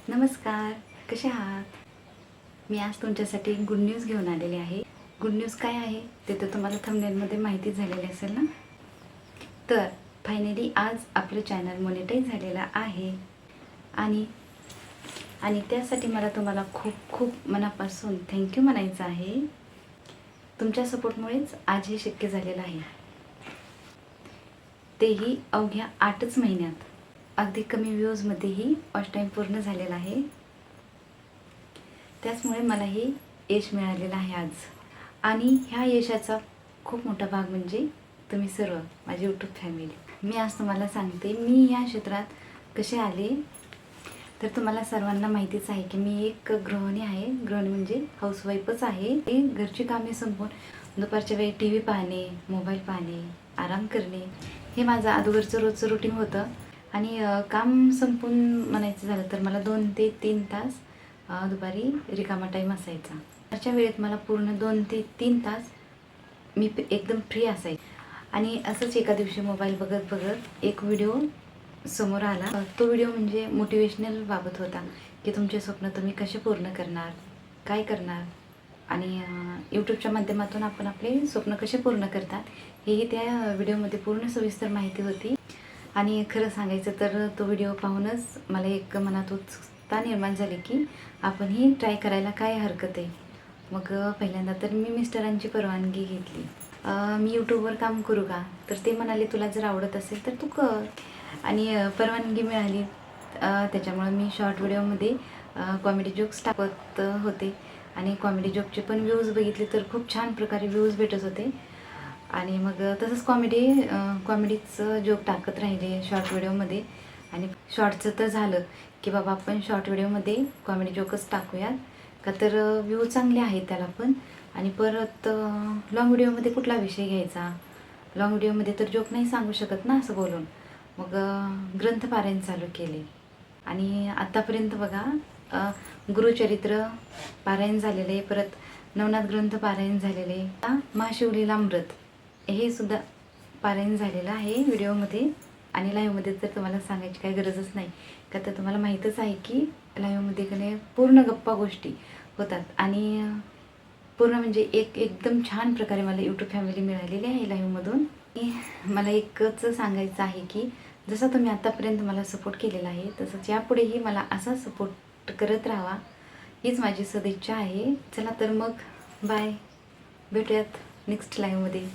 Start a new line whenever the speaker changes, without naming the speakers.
नमस्कार, कसे आहात? मी आज तुमच्यासाठी एक गुड न्यूज घेऊन आलेली आहे. गुड न्यूज काय आहे ते तर तुम्हाला थंबनेलमध्ये माहिती झालेली असेल ना. तर फायनली आज आपलं चॅनल मॉनिटाईज झालेलं आहे आणि आणि त्यासाठी मला तुम्हाला खूप खूप मनापासून थँक्यू म्हणायचं आहे. तुमच्या सपोर्टमुळेच आज हे शक्य झालेलं आहे, तेही अवघ्या 8च महिन्यात. अगदी कमी व्ह्यूजमध्येही वॉच टाईम पूर्ण झालेला आहे. त्याचमुळे मलाही यश मिळालेलं आहे आज. आणि ह्या यशाचा खूप मोठा भाग म्हणजे तुम्ही सर्व माझी यूट्यूब फॅमिली. मी आज तुम्हाला सांगते मी या क्षेत्रात कसे आले. तर तुम्हाला सर्वांना माहितीच आहे की मी एक गृहिणी आहे. गृहिणी म्हणजे हाऊसवाईफच आहे. ते घरची कामे संपवून दुपारच्या वेळी टी व्ही पाहणे, मोबाईल पाहणे, आराम करणे हे माझं अगोदरचं रोजचं रुटीन होतं. आणि काम संपून म्हणायचं झालं तर मला 2 ते 3 तास दुपारी रिकामा टाईम असायचा. त्याच्या वेळेत मला पूर्ण 2 ते 3 तास मी एकदम फ्री असायचे. आणि असंच एका दिवशी मोबाईल बघत बघत एक व्हिडिओ समोर आला. तो व्हिडिओ म्हणजे मोटिवेशनल बाबत होता की तुमचे स्वप्न तुम्ही कसे पूर्ण करणार, काय करणार आणि यूट्यूबच्या माध्यमातून आपण आपले स्वप्न कसे पूर्ण करतात हेही त्या व्हिडिओमध्ये पूर्ण सविस्तर माहिती होती. आणि खरं सांगायचं तर तो व्हिडिओ पाहूनच मला एक मनात उत्सुकता निर्माण झाली की आपणही ट्राय करायला काय हरकत आहे. मग पहिल्यांदा तर मी मिस्टरांची परवानगी घेतली. मी यूट्यूबवर काम करू का? तर ते म्हणाले तुला जर आवडत असेल तर तू कर. आणि परवानगी मिळाली. त्याच्यामुळे मी शॉर्ट व्हिडिओमध्ये कॉमेडी जोक्स टाकत होते आणि कॉमेडी जोकचे पण व्ह्यूज बघितले तर खूप छान प्रकारे व्ह्यूज भेटत होते. आणि मग तसंच कॉमेडीचं जोक टाकत राहिले शॉर्ट व्हिडिओमध्ये. आणि शॉर्टचं तर झालं की बाबा आपण शॉर्ट व्हिडिओमध्ये कॉमेडी जोकच टाकूयात का तर व्ह्यू चांगले आहेत त्याला पण. आणि परत लॉंग व्हिडिओमध्ये कुठला विषय घ्यायचा, लॉंग व्हिडिओमध्ये तर जोक नाही सांगू शकत ना असं बोलून. मग ग्रंथपारायण चालू केले. आणि आत्तापर्यंत बघा गुरुचरित्र पारायण झालेले, परत नवनाथ ग्रंथ पारायण झालेले, महाशिवलीलामृत हे सुद्धा पारायण झालेलं आहे व्हिडिओमध्ये. आणि लाईव्हमध्ये तर तुम्हाला सांगायची काही गरजच नाही का तर तुम्हाला माहीतच आहे की लाईव्हमध्ये कने पूर्ण गप्पा गोष्टी होतात. आणि पूर्ण म्हणजे एकदम छान प्रकारे मला यूट्यूब फॅमिली मिळालेली आहे लाईव्हमधून. मला एकच सांगायचं आहे की जसं तुम्ही आत्तापर्यंत मला सपोर्ट केलेला आहे तसंच यापुढेही मला असा सपोर्ट करत राहावा हीच माझी सदिच्छा आहे. चला तर मग बाय, भेटूयात नेक्स्ट लाईव्हमध्ये.